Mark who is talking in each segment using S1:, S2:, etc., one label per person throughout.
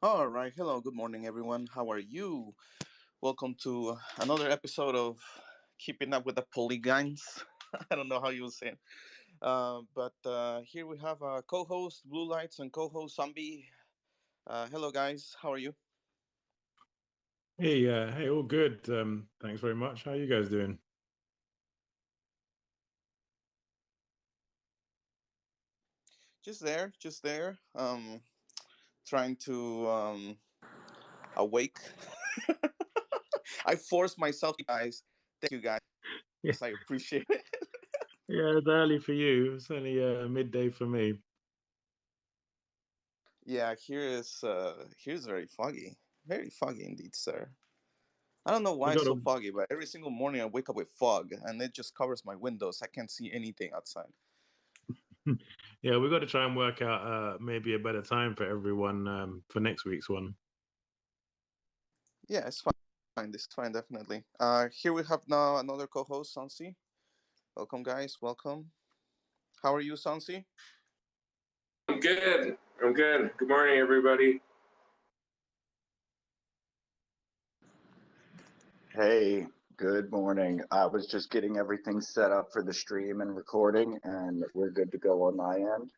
S1: All right. Hello. Good morning, everyone. How are you? Welcome to another episode of Keeping Up with the Polygons. I don't know how you would say it. But here we have co host Blue Lights and co host Zombie. Hello, guys. How are you?
S2: Hey, all good. Thanks very much. How are you guys doing?
S1: Just there. Trying to awake. I forced myself, guys. Thank you, guys.
S2: Yeah,
S1: I appreciate it.
S2: yeah, it's early for you. It's only midday for me.
S1: Yeah, here's very foggy indeed, sir. I don't know
S2: We
S1: why it's
S2: got
S1: so
S2: to,
S1: foggy, but every single morning I wake up with fog and it just covers my windows. I can't see anything outside.
S2: yeah, we got to try and work out maybe a better time for everyone for next week's one.
S1: Yeah, it's fine. This is fine, definitely. Here we have now another co-host, Sansi. Welcome, guys. Welcome. How are you, Sansi?
S3: I'm good. I'm good. Good morning, everybody.
S4: Hey, good morning. I was just getting everything set up for the stream and recording, and we're good to go on my end.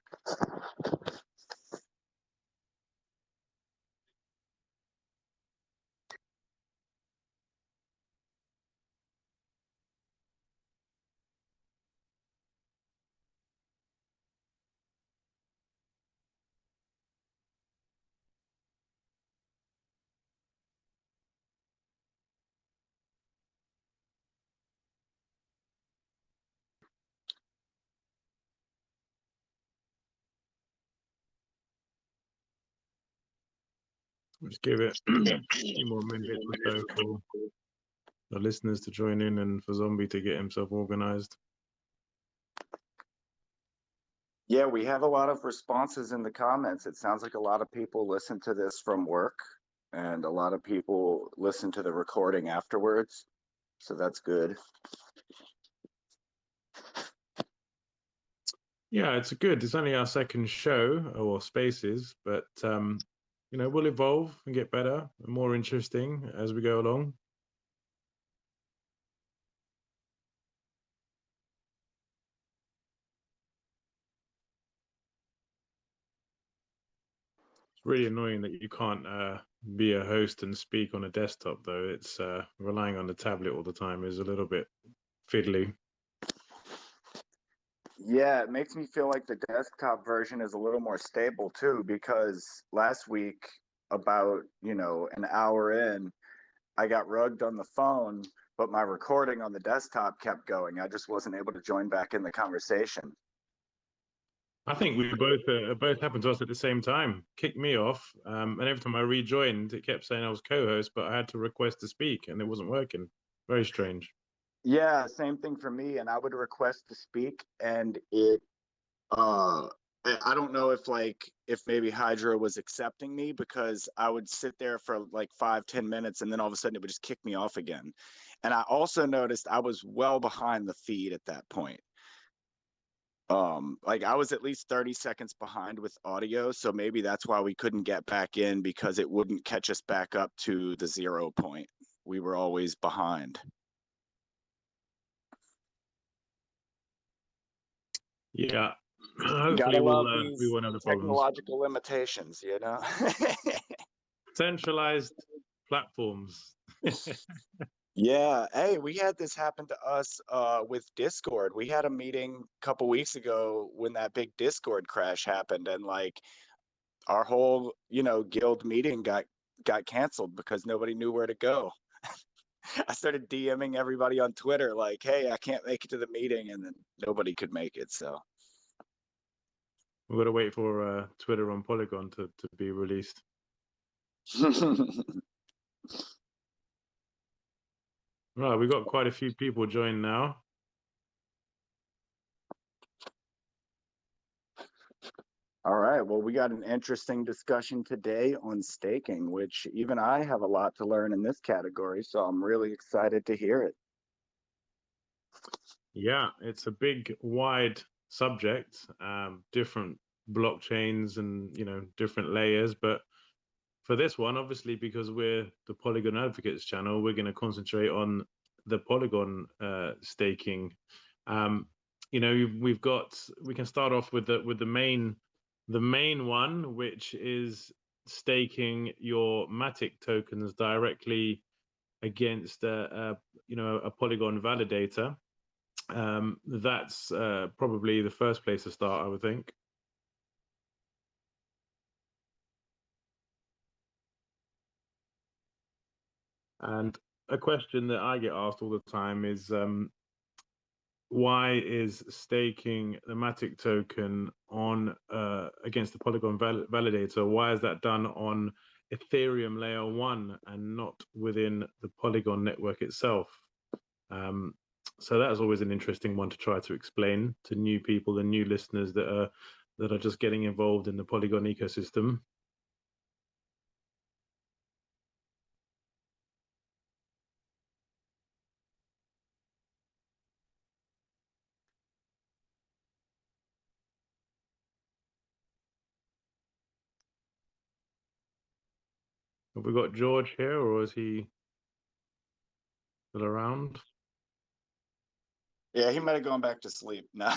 S2: Just give it a few more minutes or so for the listeners to join in and for Zombie to get himself organized.
S4: Yeah, we have a lot of responses in the comments. It sounds like a lot of people listen to this from work, and a lot of people listen to the recording afterwards. So that's good.
S2: Yeah, it's good. It's only our second show or spaces, but we'll evolve and get better and more interesting as we go along. It's really annoying that you can't be a host and speak on a desktop, though. It's relying on the tablet all the time is a little bit fiddly.
S4: Yeah, it makes me feel like the desktop version is a little more stable too, because last week, about, an hour in, I got rugged on the phone, but my recording on the desktop kept going. I just wasn't able to join back in the conversation.
S2: I think we both happened to us at the same time. Kicked me off, and every time I rejoined, it kept saying I was co-host, but I had to request to speak, and it wasn't working. Very strange.
S4: Yeah, same thing for me. And I would request to speak, and it uh I don't know if maybe Hydra was accepting me, because I would sit there for like 5-10 minutes and then all of a sudden it would just kick me off again. And I also noticed I was well behind the feed at that point. Like I was at least 30 seconds behind with audio, so maybe that's why we couldn't get back in, because it wouldn't catch us back up to the 0 point. We were always behind.
S2: Yeah,
S4: Gotta
S2: hopefully
S4: love
S2: we
S4: these
S2: won't have the problems.
S4: technological limitations.
S2: Centralized platforms.
S4: Yeah. Hey, we had this happen to us with Discord. We had a meeting a couple weeks ago when that big Discord crash happened, and like our whole, guild meeting got canceled because nobody knew where to go. I started DMing everybody on Twitter like, "Hey, I can't make it to the meeting," and then nobody could make it. So,
S2: We've got to wait for Twitter on Polygon to be released. Right, we got quite a few people join now.
S4: all right. Well, we got an interesting discussion today on staking, which even I have a lot to learn in this category. So I'm really excited to hear it.
S2: Yeah, it's a big, wide subject, different blockchains and different layers, but for this one, obviously, because we're the Polygon Advocates channel, we're going to concentrate on the Polygon staking. You know, we can start off with the main one, which is staking your Matic tokens directly against a Polygon validator. That's probably the first place to start, I would think. And a question that I get asked all the time is, why is staking the Matic token on against the Polygon validator? Why is that done on Ethereum layer 1 and not within the Polygon network itself? So that is always an interesting one to try to explain to new people and new listeners that are just getting involved in the Polygon ecosystem. Have we got George here, or is he still around?
S4: Yeah, he might have gone back to sleep. No.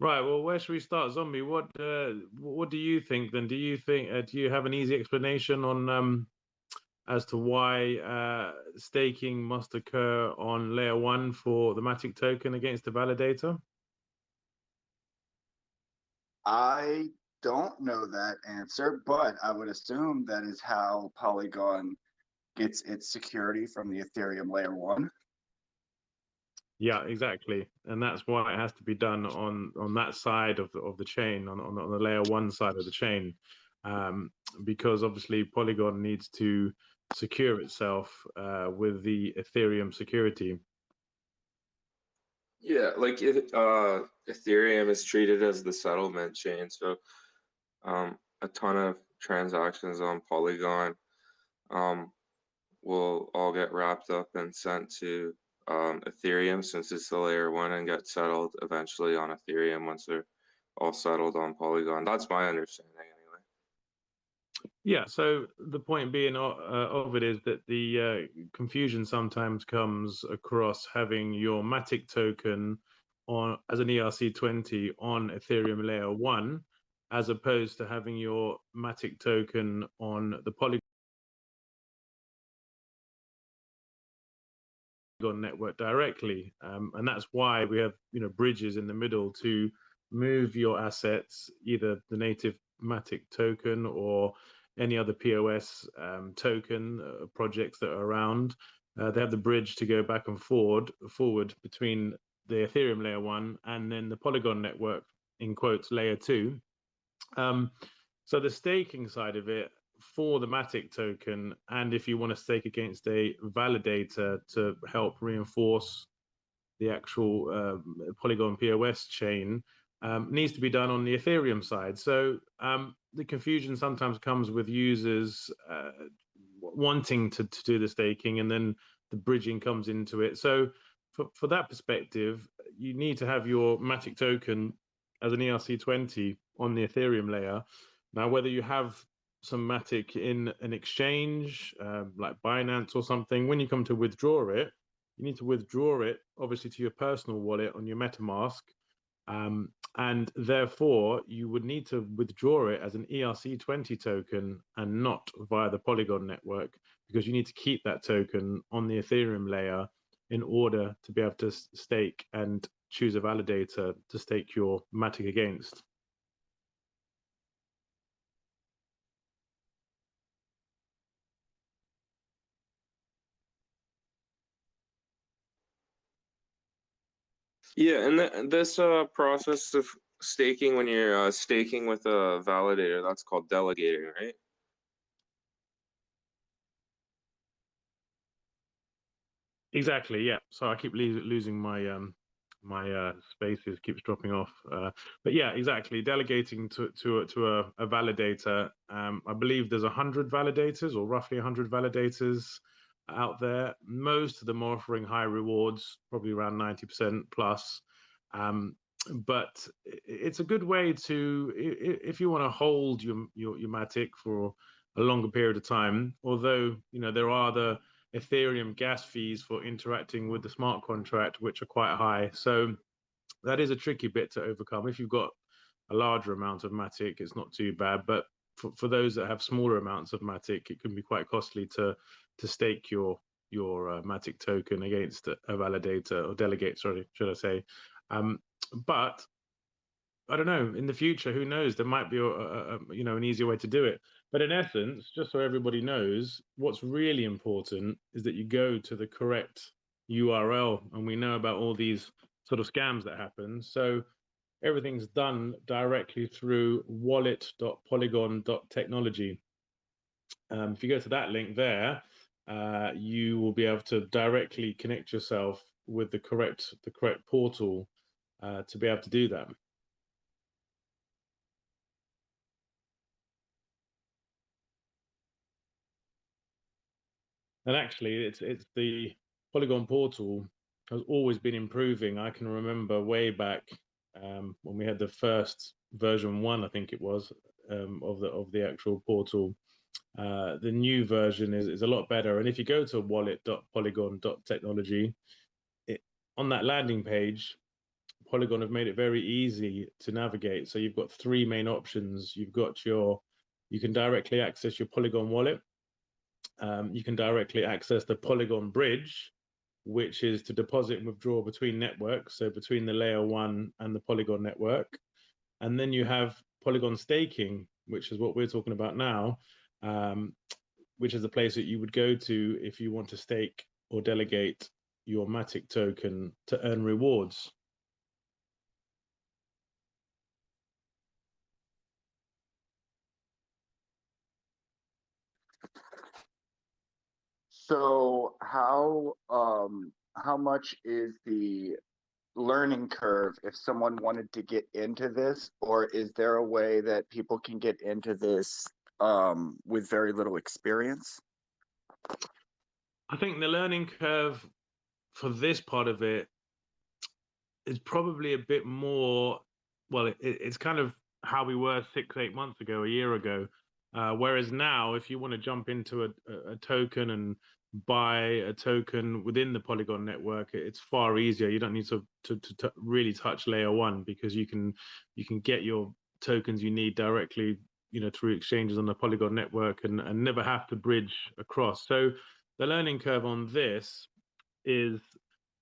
S2: Right. Well, where should we start, Zombie? What do you think then? Do you have an easy explanation on as to why staking must occur on layer 1 for the Matic token against the validator?
S4: I don't know that answer, but I would assume that is how Polygon gets its security from the Ethereum layer 1.
S2: Yeah, exactly, and that's why it has to be done on that side of the chain, on the layer 1 side of the chain, because obviously Polygon needs to secure itself with the Ethereum security.
S3: Yeah, like Ethereum is treated as the settlement chain, so a ton of transactions on Polygon will all get wrapped up and sent to Ethereum, since it's the layer 1, and get settled eventually on Ethereum once they're all settled on Polygon. That's my understanding anyway.
S2: Yeah, so the point being of it is that the confusion sometimes comes across having your Matic token on as an ERC20 on Ethereum layer 1, as opposed to having your Matic token on the Polygon network directly, and that's why we have bridges in the middle to move your assets, either the native Matic token or any other POS token projects that are around. They have the bridge to go back and forward between the Ethereum layer 1 and then the Polygon network, in quotes, layer 2. So the staking side of it for the Matic token, and if you want to stake against a validator to help reinforce the actual Polygon POS chain, needs to be done on the Ethereum side. So the confusion sometimes comes with users wanting to do the staking, and then the bridging comes into it. So for that perspective, you need to have your Matic token as an ERC20 on the Ethereum layer. Now, whether you have some Matic in an exchange like Binance or something, when you come to withdraw it, you need to withdraw it obviously to your personal wallet on your MetaMask, and therefore you would need to withdraw it as an ERC20 token and not via the Polygon network, because you need to keep that token on the Ethereum layer in order to be able to stake and choose a validator to stake your Matic against.
S3: Yeah, and this process of staking, when you're staking with a validator, that's called delegating, right?
S2: Exactly, yeah. So I keep losing my my spaces, keeps dropping off. But yeah, exactly. Delegating to a validator. I believe there's 100 validators, or roughly 100 validators out there. Most of them are offering high rewards, probably around 90% plus. but it's a good way to, if you want to hold your Matic for a longer period of time. Although there are the Ethereum gas fees for interacting with the smart contract, which are quite high. So that is a tricky bit to overcome. If you've got a larger amount of Matic, it's not too bad. But for those that have smaller amounts of Matic, it can be quite costly to stake your Matic token against a validator or delegate, sorry, should I say. But I don't know, in the future, who knows? There might be an easier way to do it. But in essence, just so everybody knows, what's really important is that you go to the correct URL, and we know about all these sort of scams that happen. So everything's done directly through wallet.polygon.technology. If you go to that link there, you will be able to directly connect yourself with the correct portal to be able to do that. And actually, it's the Polygon portal has always been improving. I can remember way back when we had the first version 1, I think it was, of the actual portal. The new version is a lot better. And if you go to wallet.polygon.technology, on that landing page, Polygon have made it very easy to navigate. So you've got 3 main options. You can directly access your Polygon wallet. You can directly access the Polygon bridge, which is to deposit and withdraw between networks, so between the layer 1 and the Polygon network. And then you have Polygon staking, which is what we're talking about now, which is the place that you would go to if you want to stake or delegate your Matic token to earn rewards.
S4: So how much is the learning curve if someone wanted to get into this, or is there a way that people can get into this with very little experience?
S2: I think the learning curve for this part of it is probably a bit more, well, it's kind of how we were 6-8 months ago, a year ago. Whereas now, if you want to jump into a token and buy a token within the Polygon network, it's far easier. You don't need to really touch layer 1, because you can get your tokens you need directly, through exchanges on the Polygon network, and never have to bridge across. So the learning curve on this is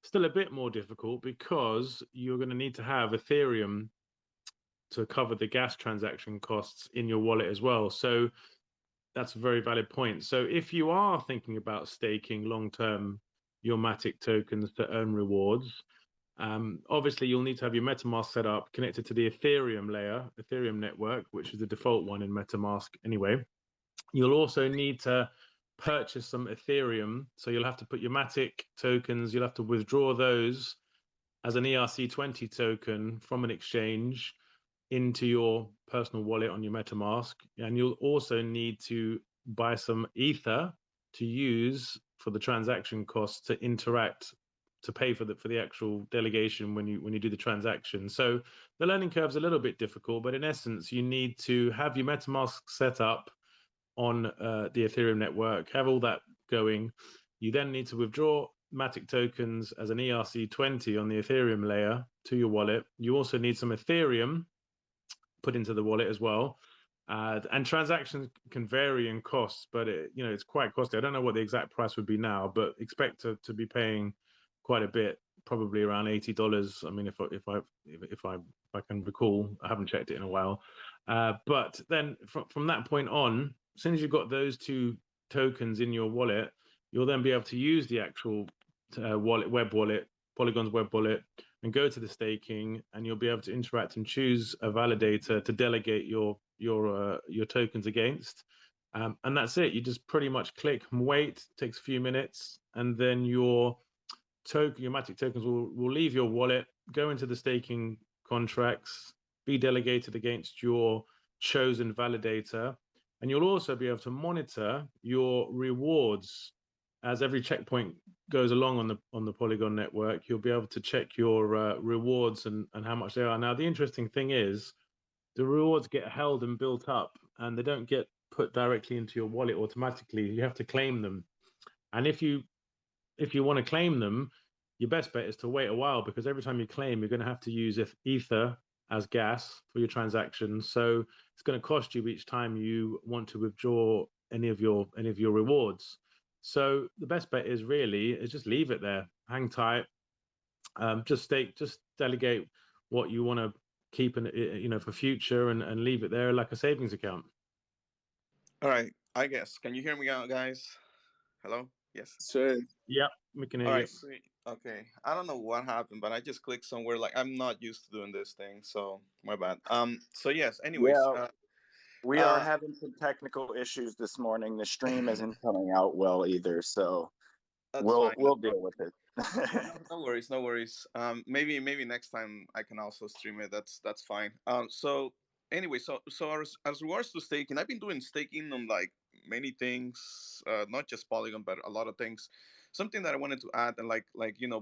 S2: still a bit more difficult, because you're going to need to have Ethereum to cover the gas transaction costs in your wallet as well. So that's a very valid point. So if you are thinking about staking long-term your Matic tokens to earn rewards, obviously you'll need to have your MetaMask set up, connected to the Ethereum layer, Ethereum network, which is the default one in MetaMask anyway. You'll also need to purchase some Ethereum. So you'll have to put your Matic tokens, you'll have to withdraw those as an ERC20 token from an exchange into your personal wallet on your MetaMask. And you'll also need to buy some Ether to use for the transaction costs to interact, to pay for the actual delegation when you do the transaction. So the learning curve is a little bit difficult, but in essence, you need to have your MetaMask set up on the Ethereum network, have all that going. You then need to withdraw Matic tokens as an ERC20 on the Ethereum layer to your wallet. You also need some Ethereum put into the wallet as well. And transactions can vary in costs, but it's quite costly. I don't know what the exact price would be now, but expect to be paying quite a bit, probably around $80. I mean, if I can recall, I haven't checked it in a while. But then from that point on, as soon as you've got those 2 tokens in your wallet, you'll then be able to use the actual web wallet, Polygon's web wallet, and go to the staking, and you'll be able to interact and choose a validator to delegate your tokens against. And that's it. You just pretty much click and wait. It takes a few minutes, and then your Matic tokens will leave your wallet, go into the staking contracts, be delegated against your chosen validator, and you'll also be able to monitor your rewards as every checkpoint goes along on the Polygon network, you'll be able to check your rewards and how much they are. Now, the interesting thing is the rewards get held and built up, and they don't get put directly into your wallet automatically. You have to claim them, and if you want to claim them, your best bet is to wait a while, because every time you claim, you're going to have to use ether as gas for your transactions. So it's going to cost you each time you want to withdraw any of your rewards. So the best bet is just leave it there, hang tight, just delegate what you want to keep for future, and leave it there like a savings account.
S1: All right, I guess. Can you hear me out, guys? Hello? Yes.
S3: So
S2: Yep, we can hear
S1: All
S2: you.
S1: right, sweet. Okay. I don't know what happened, but I just clicked somewhere. Like, I'm not used to doing this thing, so my bad. So yes, anyways,
S4: Yeah, we are
S1: uh
S4: having some technical issues this morning. The stream isn't coming out well either, so
S1: that's
S4: we'll
S1: fine.
S4: we'll deal with it.
S1: No worries, no worries. Maybe next time I can also stream it. That's fine. So anyway, so as regards to staking, I've been doing staking on like many things, not just Polygon, but a lot of things. Something that I wanted to add, and like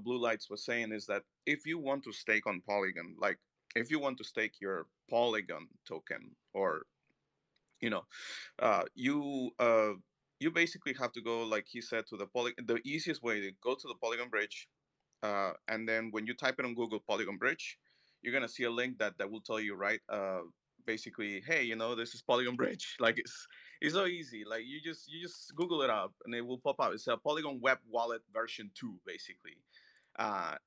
S1: Blue Lights was saying, is that if you want to stake on Polygon, like if you want to stake your Polygon token, or you know, you you basically have to go, like he said, to the The easiest way to go to the Polygon bridge, and then when you type it on Google Polygon Bridge, you're gonna see a link that will tell you, right? Basically, hey, this is Polygon Bridge. Like it's so easy. Like you just Google it up and it will pop up. It's a Polygon Web Wallet version 2, basically.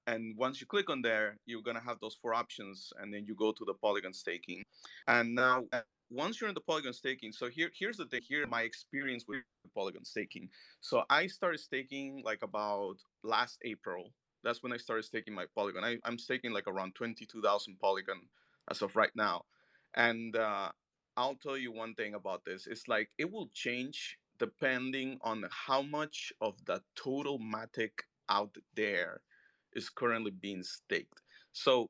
S1: And once you click on there, you're gonna have those four options, and then you go to the Polygon staking. And now, once you're in the Polygon staking, so here's the thing. Here, my experience with Polygon staking. So I started staking like about last April. That's when I started staking my Polygon. I'm staking like around 22,000 Polygon as of right now. And I'll tell you one thing about this. It's like it will change depending on how much of the total Matic out there is currently being staked. So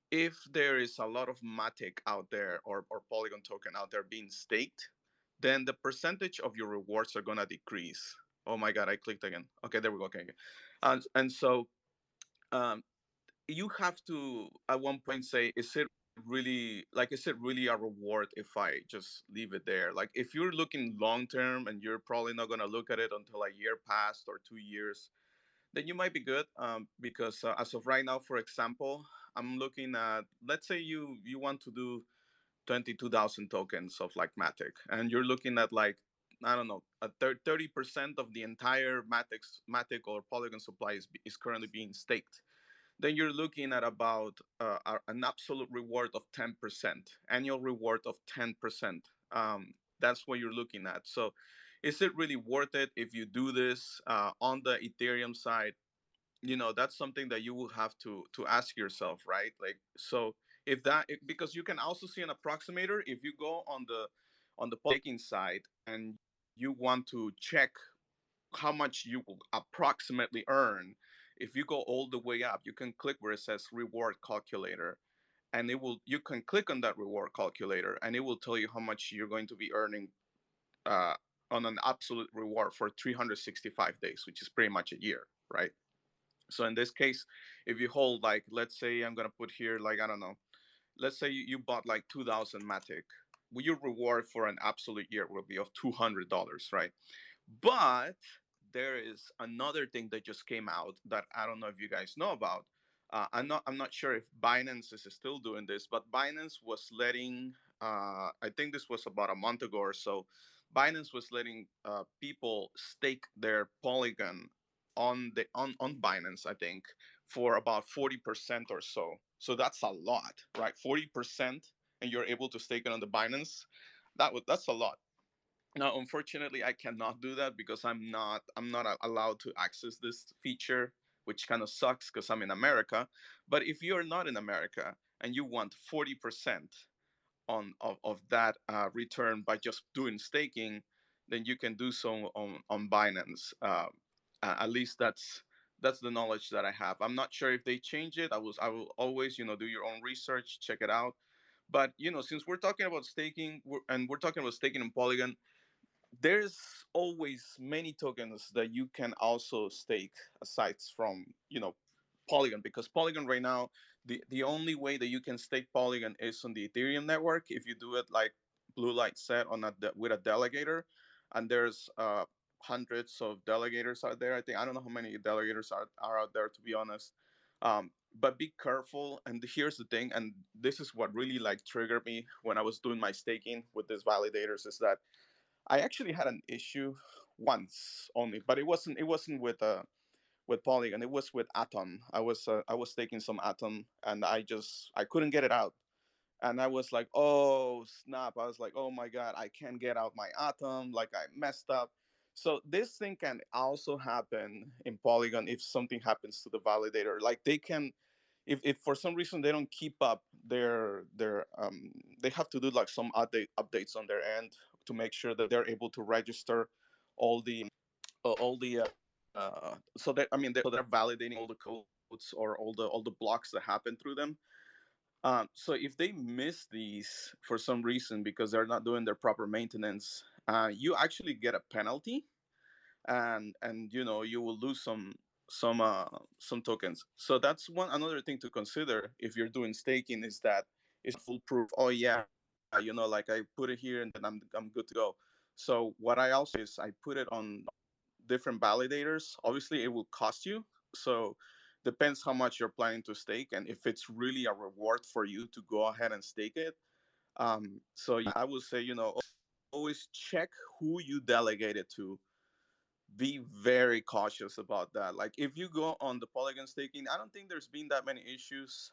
S1: if there is a lot of Matic out there, or Polygon token out there being staked, then the percentage of your rewards are going to decrease. Oh my God, I clicked again. Okay, there we go. Okay. And so um, you have to at one point say, is it really a reward if I just leave it there? Like if you're looking long term and you're probably not going to look at it until a year passed or 2 years, then you might be good, because as of right now, for example, I'm looking at, let's say you want to do 22,000 tokens of like Matic, and you're looking at like, I don't know, 30% of the entire Matic or Polygon supply is currently being staked. Then you're looking at about an absolute reward of 10%, annual reward of 10%. That's what you're looking at. So is it really worth it if you do this on the Ethereum side? That's something that you will have to ask yourself, right? Like, so because you can also see an approximator if you go on the staking side and you want to check how much you will approximately earn. If you go all the way up, you can click where it says reward calculator, and you can click on that reward calculator and it will tell you how much you're going to be earning uh, on an absolute reward for 365 days, which is pretty much a year, right? So in this case, if you hold, like, let's say I'm gonna put here, like, I don't know, let's say you bought like 2,000 Matic, well, your reward for an absolute year will be of $200, right? But there is another thing that just came out that I don't know if you guys know about. I'm not sure if Binance is still doing this, but Binance was letting, I think this was about a month ago or so. Binance was letting people stake their Polygon on Binance, I think, for about 40% or so. So that's a lot, right? 40%, and you're able to stake it on the Binance. That's a lot. Now, unfortunately, I cannot do that because I'm not allowed to access this feature, which kind of sucks because I'm in America. But if you're not in America and you want 40% of that return by just doing staking, then you can do so on Binance. At least that's the knowledge that I have. I'm not sure if they change it. I will always do your own research, check it out. But since we're talking about staking, and we're talking about staking in Polygon, there's always many tokens that you can also stake aside from Polygon, because Polygon right now, the only way that you can stake Polygon is on the Ethereum network if you do it like Blue Light said with a delegator, and there's hundreds of delegators out there. I don't know how many delegators are out there, to be honest. But be careful. And here's the thing, and this is what really like triggered me when I was doing my staking with these validators, is that I actually had an issue once only, but it wasn't with Polygon. It was with Atom. I was taking some Atom, and I couldn't get it out, and I was like, oh snap! I was like, oh my god, I can't get out my Atom. Like I messed up. So this thing can also happen in Polygon if something happens to the validator. Like they can, if for some reason they don't keep up they have to do like some updates on their end to make sure that they're able to register all the so that I mean they're validating all the codes or all the blocks that happen through them. So if they miss these for some reason because they're not doing their proper maintenance, you actually get a penalty, and you will lose some tokens. So that's one another thing to consider if you're doing staking, is that it's foolproof. Oh yeah, like I put it here and then I'm good to go. So what I also is I put it on different validators. Obviously, it will cost you. So depends how much you're planning to stake and if it's really a reward for you to go ahead and stake it. So yeah, I would say always check who you delegate it to. Be very cautious about that. Like if you go on the Polygon staking, I don't think there's been that many issues.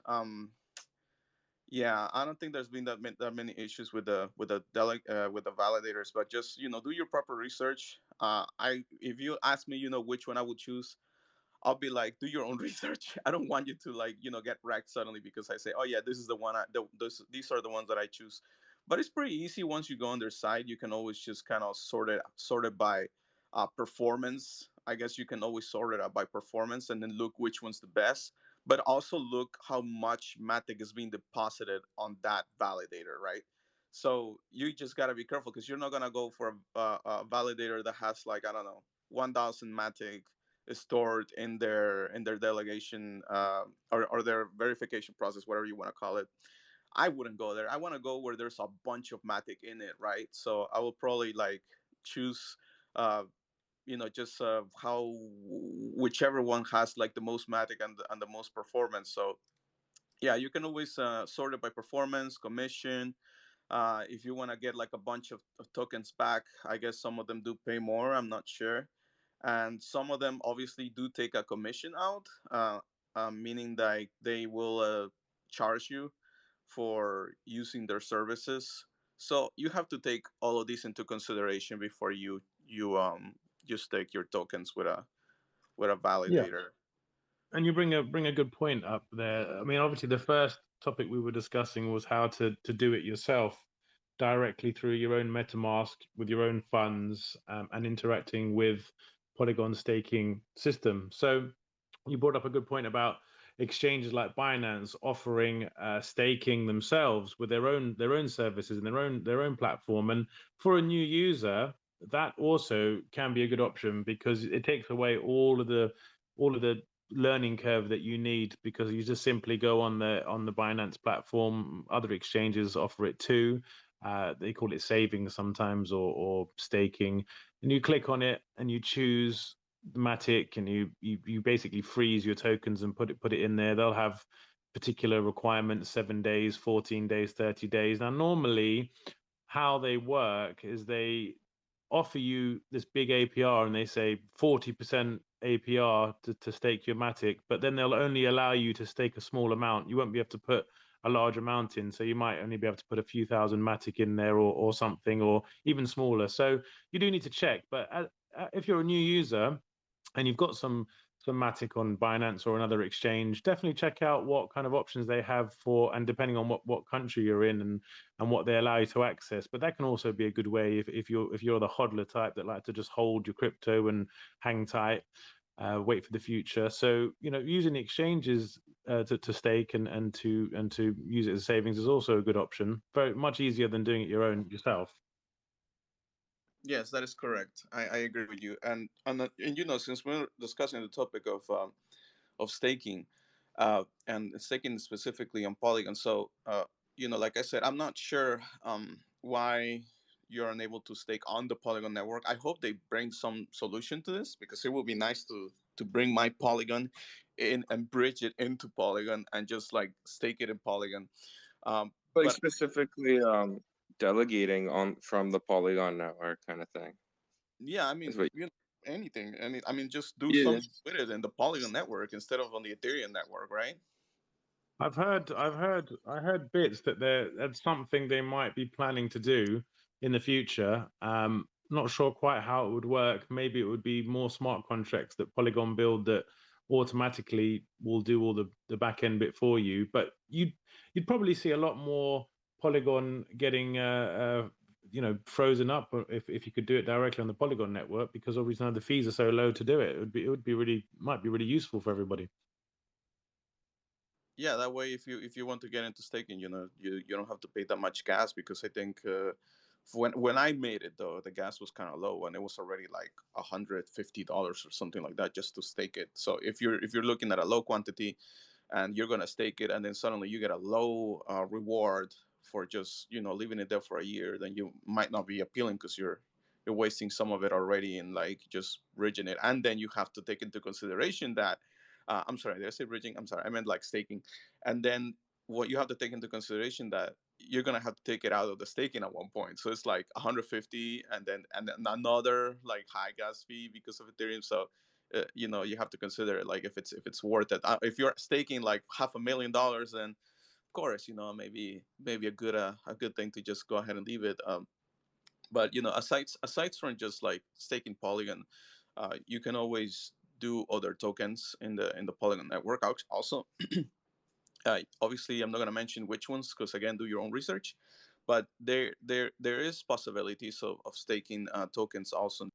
S1: Yeah, I don't think there's been that many issues with the validators. But just do your proper research. I If you ask me, which one I would choose, I'll be like, do your own research. I don't want you to like, get wrecked suddenly because I say, oh yeah, this is the one. These are the ones that I choose. But it's pretty easy once you go on their site. You can always just kind of sort it by performance. I guess you can always sort it out by performance and then look which one's the best. But also look how much Matic is being deposited on that validator, right? So you just gotta be careful because you're not gonna go for a validator that has like, I don't know, 1,000 Matic stored in their delegation, or their verification process, whatever you want to call it. I wouldn't go there. I want to go where there's a bunch of Matic in it, right? So I will probably like choose, uh, just how whichever one has like the most Matic and the most performance. So yeah, you can always sort it by performance, commission. If you want to get like a bunch of tokens back, I guess some of them do pay more. I'm not sure, and some of them obviously do take a commission out, meaning that they will charge you for using their services. So you have to take all of these into consideration before you stake your tokens with a
S2: Yeah,
S1: validator.
S2: and you bring a good point up there. I mean, obviously, the first topic we were discussing was how to do it yourself directly through your own MetaMask with your own funds, and interacting with Polygon staking system. So you brought up a good point about exchanges like Binance offering staking themselves with their own services and their own platform. And for a new user, that also can be a good option because it takes away all of the learning curve that you need, because you just simply go on the Binance platform. Other exchanges offer it too. They call it savings sometimes, or staking, and you click on it and you choose Matic, and you basically freeze your tokens and put it in there. They'll have particular requirements: 7 days, 14 days, 30 days. Now, normally, how they work is they offer you this big APR and they say 40% APR to stake your Matic, but then they'll only allow you to stake a small amount. You won't be able to put a large amount in, so you might only be able to put a few thousand Matic in there, or something, or even smaller. So you do need to check. But if you're a new user and you've got some Matic on Binance or another exchange, definitely check out what kind of options they have for, and depending on what country you're in, and what they allow you to access. But that can also be a good way if you're the hodler type that like to just hold your crypto and hang tight, wait for the future. So using the exchanges to stake and to use it as savings is also a good option. Very much easier than doing it your own yourself.
S1: Yes, that is correct. I agree with you. And you know, since we're discussing the topic of staking, and staking specifically on Polygon, so you know, like I said, I'm not sure why you're unable to stake on the Polygon network. I hope they bring some solution to this, because it would be nice to bring my Polygon in and bridge it into Polygon and just like stake it in Polygon.
S3: Like
S1: But
S3: specifically delegating on from the Polygon network kind of thing.
S1: yeah, I
S3: Is
S1: mean,
S3: what
S1: you know, anything. I mean, just do
S3: yeah.
S1: something with it in the Polygon network instead of on the Ethereum network, right?
S2: I heard bits that that's something they might be planning to do in the future. Not sure quite how it would work. Maybe it would be more smart contracts that Polygon build that automatically will do all the back end bit for you. But you'd probably see a lot more Polygon getting frozen up if you could do it directly on the Polygon network, because obviously now the fees are so low to do it. It would be really might be really useful for everybody.
S1: Yeah, that way, if you want to get into staking, you know, you don't have to pay that much gas, because I think when I made it though, the gas was kind of low and it was already like $150 or something like that just to stake it. So if you're looking at a low quantity and you're gonna stake it, and then suddenly you get a low reward for just, you know, leaving it there for a year, then you might not be appealing, because you're wasting some of it already in like just bridging it. And then you have to take into consideration that I'm sorry, did I say bridging? I'm sorry, I meant like staking. And then what you have to take into consideration, that you're gonna have to take it out of the staking at one point. So it's like 150, and then another like high gas fee because of Ethereum. So you know, you have to consider like if it's worth it. If you're staking like $500,000, then of course, you know, maybe a good thing to just go ahead and leave it. But you know, aside from just like staking Polygon, you can always do other tokens in the Polygon network also. Obviously, I'm not going to mention which ones, because again, do your own research. But there is possibilities of staking tokens also